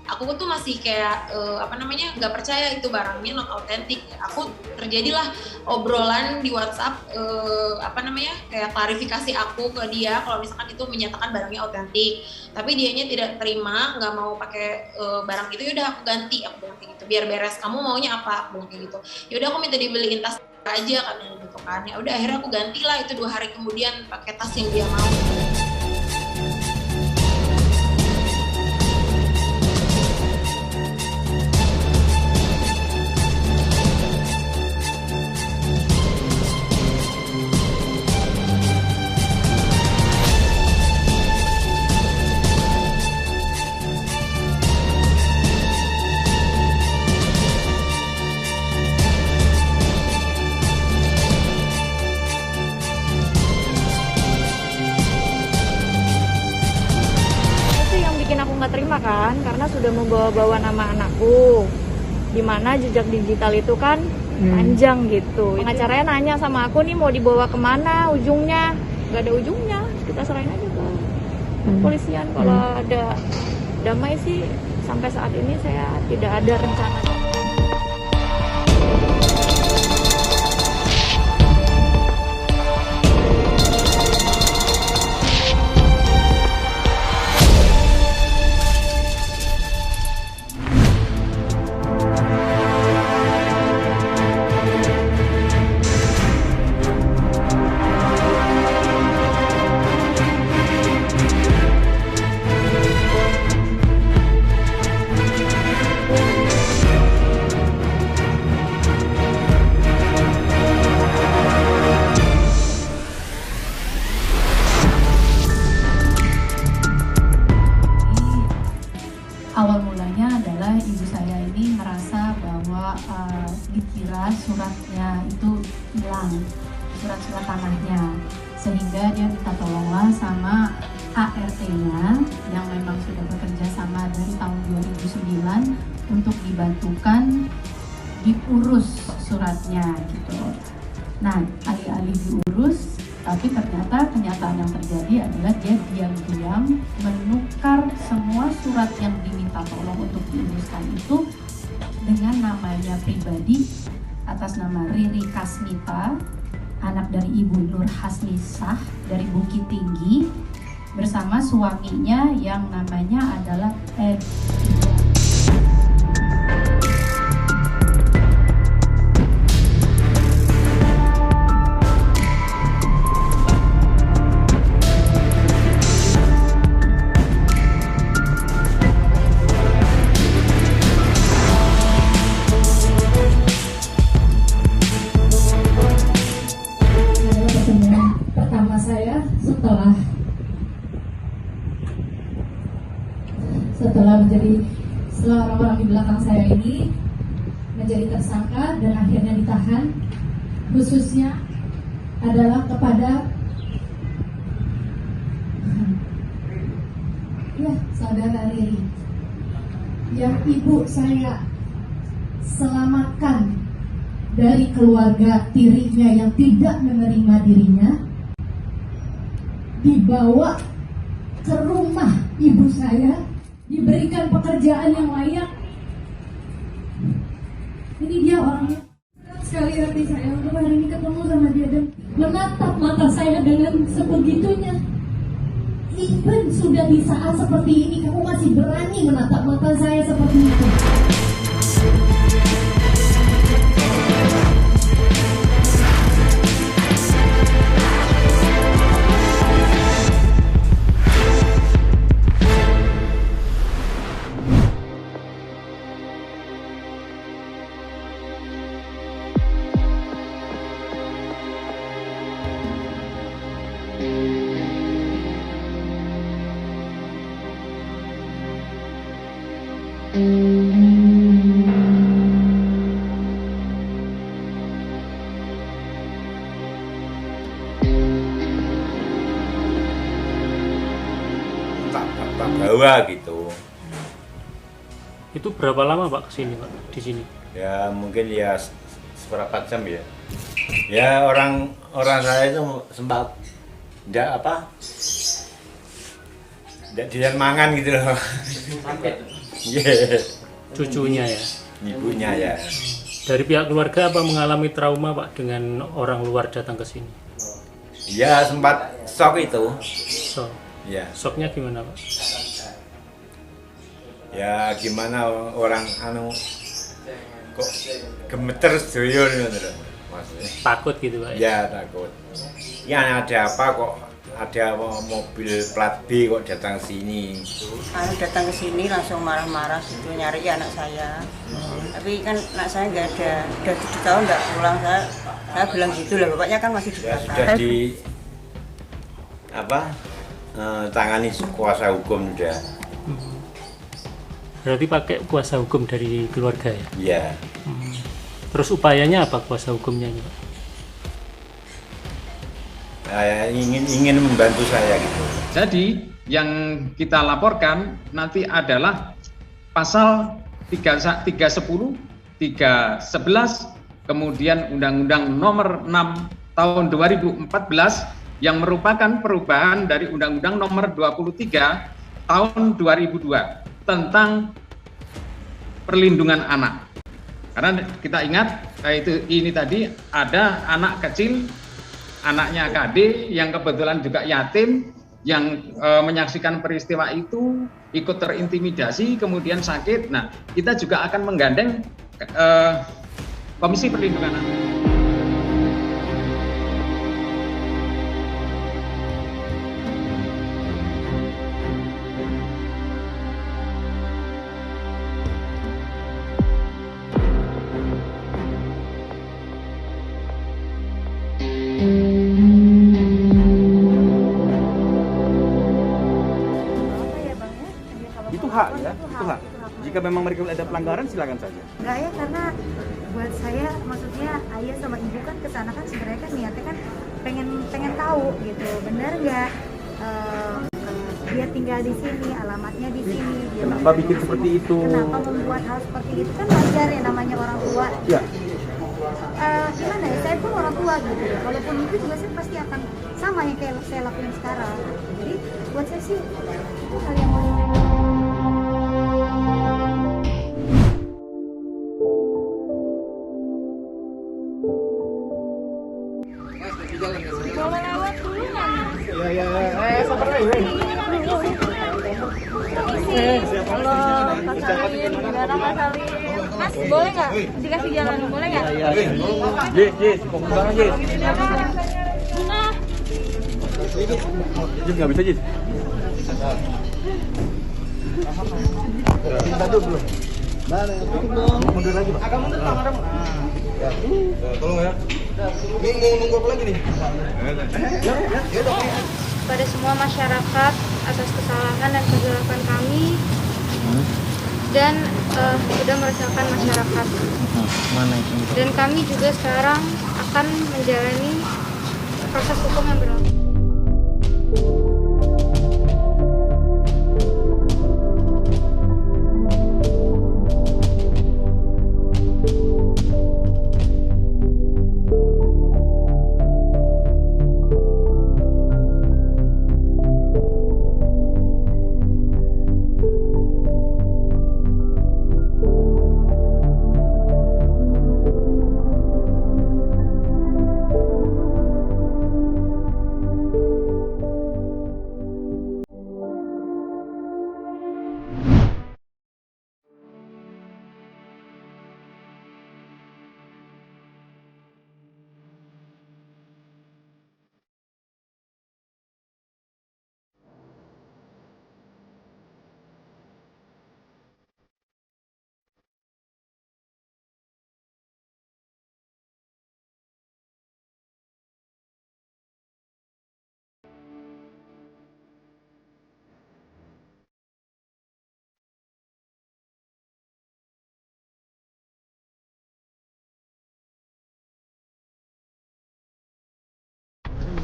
Aku tuh masih kayak nggak percaya itu barangnya not authentic. Aku terjadilah obrolan di WhatsApp kayak klarifikasi aku ke dia kalau misalkan itu menyatakan barangnya autentik, tapi dianya tidak terima, nggak mau pakai barang itu. Yaudah aku ganti, aku bilang kayak gitu, biar beres. Kamu maunya apa? Aku bilang kayak gitu. Yaudah aku minta dibeliin tas aja katanya gitu kan. Ya udah akhirnya aku gantilah itu 2 hari kemudian pakai tas yang dia mau. Bikin aku nggak terima kan, karena sudah membawa-bawa nama anakku, dimana jejak digital itu kan panjang gitu. Pengacaranya nanya sama aku nih mau dibawa kemana ujungnya, nggak ada ujungnya, kita serahin aja ke kepolisian. Kalau ada damai sih sampai saat ini saya tidak ada rencana. Awal mulanya adalah ibu saya ini merasa bahwa dikira suratnya itu hilang, surat-surat tanahnya, sehingga dia minta tolonglah sama ART-nya yang memang sudah bekerja sama dari tahun 2009 untuk dibantukan diurus suratnya gitu. Nah, alih-alih diurus, tapi ternyata kenyataan yang terjadi adalah dia diam-diam menukar semua surat yang diminta tolong untuk diuruskan itu dengan namanya pribadi atas nama Riri Kasmita, anak dari Ibu Nur Hasnisah dari Bukit Tinggi, bersama suaminya yang namanya adalah Ed. Pertama saya setelah orang-orang di belakang saya ini menjadi tersangka dan akhirnya ditahan, khususnya adalah kepada saudara Riri yang ibu saya selamatkan dari keluarga tirinya yang tidak menerima dirinya, dibawa ke rumah ibu saya, diberikan pekerjaan yang layak. Ini dia orangnya. Berat sekali hati saya untuk hari ini ketemu sama dia dan menatap mata saya dengan sebegitunya. Even sudah di saat seperti ini, kamu masih berani menatap mata saya seperti itu. tak bawa gitu. Itu berapa lama Pak kesini Pak di sini? Ya mungkin ya seberapa jam ya. Ya orang saya itu sempat tidak dian mangan gitu loh. Iya. Cucunya ya. Ibunya ya. Dari pihak keluarga apa mengalami trauma Pak dengan orang luar datang ke sini? Ya sempat shock itu. So, Ya. shocknya gimana Pak? Ya gimana orang kok gemeter sedoyo gitu maksudnya. Takut gitu Pak? Ya takut. Ya ada apa kok ada mobil plat B kok datang sini. Datang ke sini langsung marah-marah gitu, nyari anak saya. Tapi kan anak saya nggak ada, udah 7 tahun nggak pulang. Saya bilang gitu lah, bapaknya kan masih di Ya Jakarta. sudah di tangani kuasa hukum udah. Berarti pakai kuasa hukum dari keluarga ya? Ya. Terus upayanya apa kuasa hukumnya ini Pak? Ingin membantu saya gitu. Jadi yang kita laporkan nanti adalah pasal 310, 311, kemudian Undang-Undang Nomor 6 Tahun 2014 yang merupakan perubahan dari Undang-Undang Nomor 23 Tahun 2002 tentang perlindungan anak. Karena kita ingat ini tadi ada anak kecil, anaknya KD yang kebetulan juga yatim, yang menyaksikan peristiwa itu ikut terintimidasi kemudian sakit. Nah, kita juga akan menggandeng Komisi Perlindungan Anak. Itu hak ya, itu hak. Jika memang mereka ada pelanggaran silakan saja. Enggak ya, karena buat saya maksudnya ayah sama ibu kan kesana kan sebenarnya kan niatnya kan pengen tahu gitu, benar nggak dia tinggal di sini, alamatnya di sini. Kenapa bikin seperti itu? Kenapa membuat hal seperti itu, kan wajar ya namanya orang tua. Ya. Gimana ya, saya pun orang tua gitu ya. Walaupun itu juga saya pasti akan sama yang kayak saya lakuin sekarang. Jadi buat saya sih itu hal yang Mas, boleh nggak dikasih jalan? Boleh nggak? Jis, fokus banget Jis. Jis nggak bisa Jis. Tadi belum. Mundur lagi Pak. Agak mundur Pak, madam. Tolong ya. Ini mau nunggu apa lagi nih? Pada semua masyarakat atas kesalahan dan kegelapan kami dan sudah meresahkan masyarakat. Dan kami juga sekarang akan menjalani proses hukum yang berlaku.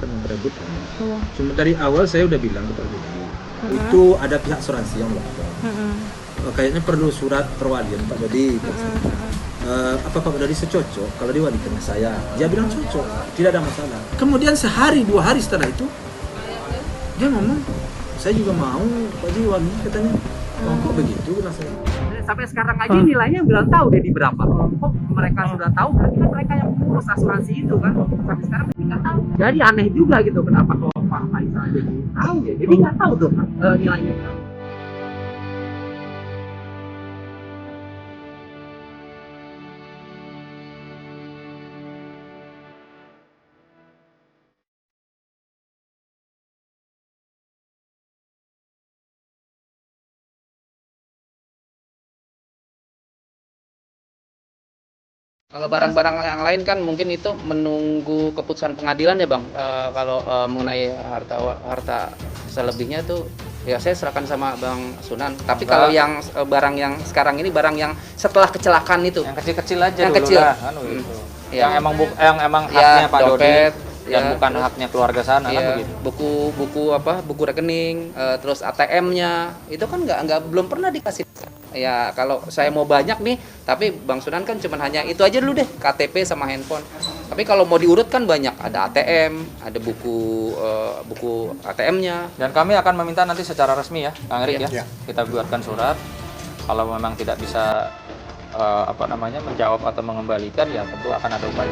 Berebutan. Cuma dari awal saya udah bilang ke Pak Budi, itu ada pihak asuransi yang lapor. Kayaknya perlu surat perwalian Pak Budi. Apa Pak Budi secocok kalau diwalikan ke saya? Dia bilang cocok, tidak ada masalah. Kemudian sehari 2 hari setelah itu dia ngomong, saya juga mau Pak Budi wali katanya. Oh, kok begitu rasanya? Sampai sekarang aja nilainya belum tahu dia di berapa. Kok mereka sudah tahu, berarti kan mereka yang mengurus asuransi itu kan. Sampai sekarang mereka nggak tahu. Jadi aneh juga gitu kenapa kok Pak Faisal jadi tahu ya. Jadi nggak tahu tuh nilainya. Kalau barang-barang yang lain kan mungkin itu menunggu keputusan pengadilan ya Bang. Kalau mengenai harta selebihnya tuh ya saya serahkan sama Bang Sunan. Tapi kalau yang barang yang sekarang ini barang yang setelah kecelakaan itu. Yang kecil-kecil aja yang dulu kecil. lah. Gitu. Ya. Yang emang haknya Pak dompet, Dodi dan bukan haknya keluarga sana kan begitu. Buku rekening, terus ATM-nya itu kan belum pernah dikasih. Ya kalau saya mau banyak nih, tapi Bang Sunan kan cuma hanya itu aja dulu deh, KTP sama handphone. Tapi kalau mau diurut kan banyak, ada ATM, ada buku ATM-nya. Dan kami akan meminta nanti secara resmi ya, Kang Erik ya. Kita buatkan surat. Kalau memang tidak bisa menjawab atau mengembalikan ya tentu akan ada upaya.